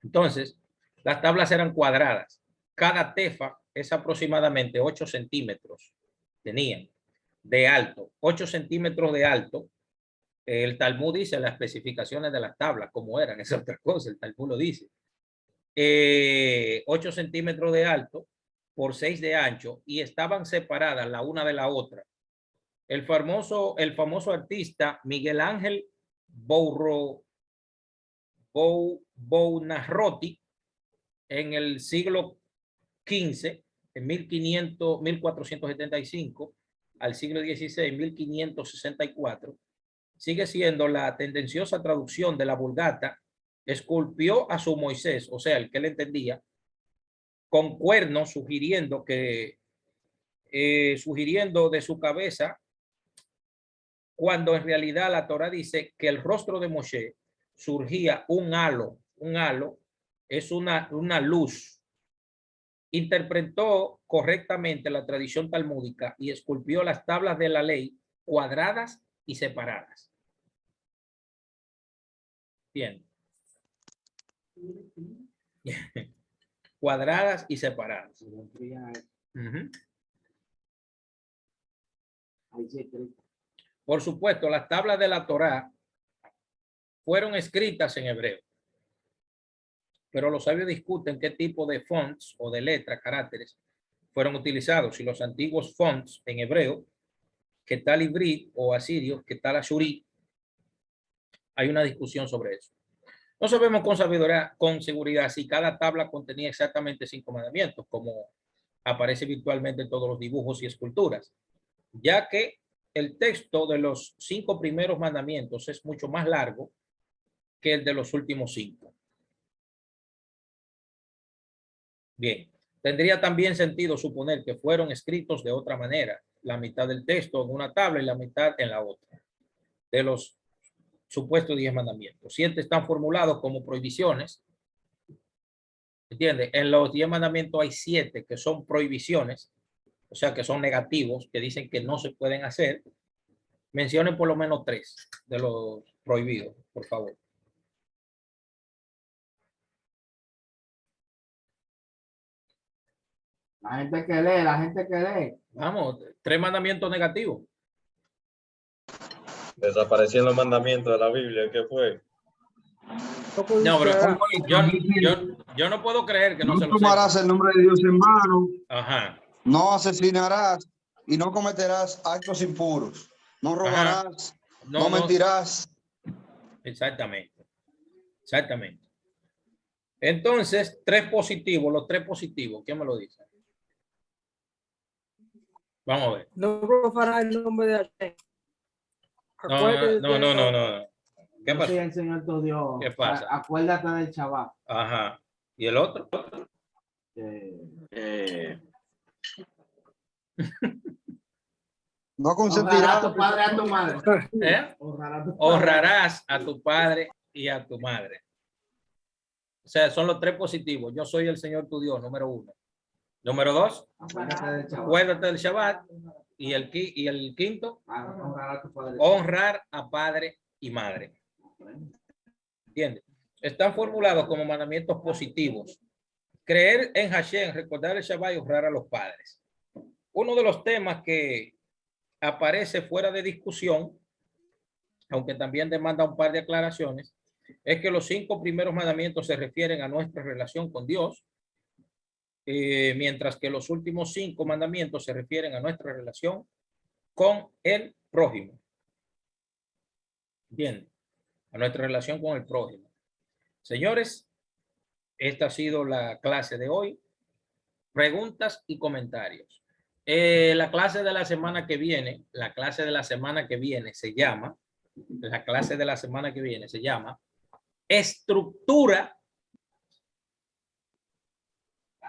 Entonces, las tablas eran cuadradas. Cada tefa es aproximadamente 8 centímetros. Tenían de alto, 8 centímetros de alto. El Talmud dice las especificaciones de las tablas, cómo eran, esa otra cosa, el Talmud lo dice. 8 centímetros de alto por 6 de ancho y estaban separadas la una de la otra. El famoso artista Miguel Ángel Buonarroti en el siglo XV, en 1475, al siglo XVI, 1564, sigue siendo la tendenciosa traducción de la Vulgata, esculpió a su Moisés, o sea, el que él entendía, con cuernos, sugiriendo de su cabeza, cuando en realidad la Torá dice que el rostro de Moshe surgía un halo es una luz. Interpretó correctamente la tradición talmúdica y esculpió las tablas de la ley cuadradas y separadas. Bien. Cuadradas y separadas. Por supuesto, las tablas de la Torá fueron escritas en hebreo, pero los sabios discuten qué tipo de fonts o de letras, caracteres, fueron utilizados y los antiguos fonts en hebreo, que tal ibrit o asirio, que tal ashurí. Hay una discusión sobre eso. No sabemos con seguridad si cada tabla contenía exactamente 5 mandamientos, como aparece virtualmente en todos los dibujos y esculturas, ya que el texto de los 5 primeros mandamientos es mucho más largo que el de los últimos 5. Bien, tendría también sentido suponer que fueron escritos de otra manera, la mitad del texto en una tabla y la mitad en la otra, de los supuestos 10 mandamientos. 7 están formulados como prohibiciones. ¿Entiende? En los 10 mandamientos hay 7 que son prohibiciones, o sea que son negativos, que dicen que no se pueden hacer. Mencionen por lo menos 3 de los prohibidos, por favor. La gente que lee, la gente que lee. Vamos, 3 mandamientos negativos. Desaparecieron los mandamientos de la Biblia. ¿Qué fue? No, pero yo no puedo creer que no se lo sepa. Tomarás el nombre de Dios en vano. Ajá. No asesinarás y no cometerás actos impuros. No robarás, no mentirás. Exactamente. Exactamente. Entonces, 3 positivos, los 3 positivos, ¿quién me lo dice? Vamos a ver. No profanarás el nombre de Hashem. No. ¿Qué pasa? Yo soy el Señor tu Dios. ¿Qué pasa? Acuérdate del Shabbat. Ajá. ¿Y el otro? No consentirás a tu padre y a tu madre. ¿Eh? Honrarás a tu padre y a tu madre. O sea, son los 3 positivos. Yo soy el Señor tu Dios, número 1. Número 2, acuérdate del Shabbat. Y el quinto, honrar a padre y madre. ¿Entiendes? Están formulados como mandamientos positivos. Creer en Hashem, recordar el Shabbat y honrar a los padres. Uno de los temas que aparece fuera de discusión, aunque también demanda un par de aclaraciones, es que los 5 primeros mandamientos se refieren a nuestra relación con Dios, mientras que los últimos 5 mandamientos se refieren a nuestra relación con el prójimo. Bien, a nuestra relación con el prójimo. Señores, esta ha sido la clase de hoy. Preguntas y comentarios. La clase de la semana que viene se llama estructura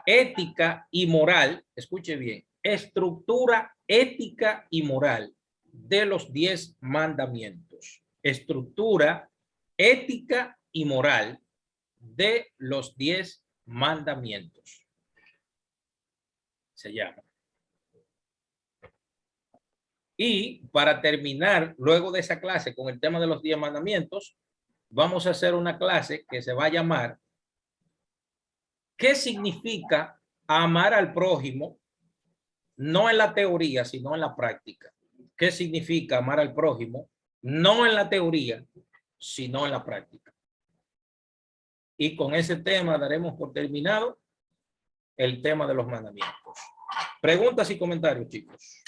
ética y moral. Escuche bien, estructura ética y moral de los 10 mandamientos. Estructura ética y moral de los 10 mandamientos. Se llama. Y para terminar, luego de esa clase con el tema de los 10 mandamientos, vamos a hacer una clase que se va a llamar ¿qué significa amar al prójimo? No en la teoría, sino en la práctica. ¿Qué significa amar al prójimo? No en la teoría, sino en la práctica. Y con ese tema daremos por terminado el tema de los mandamientos. Preguntas y comentarios, chicos.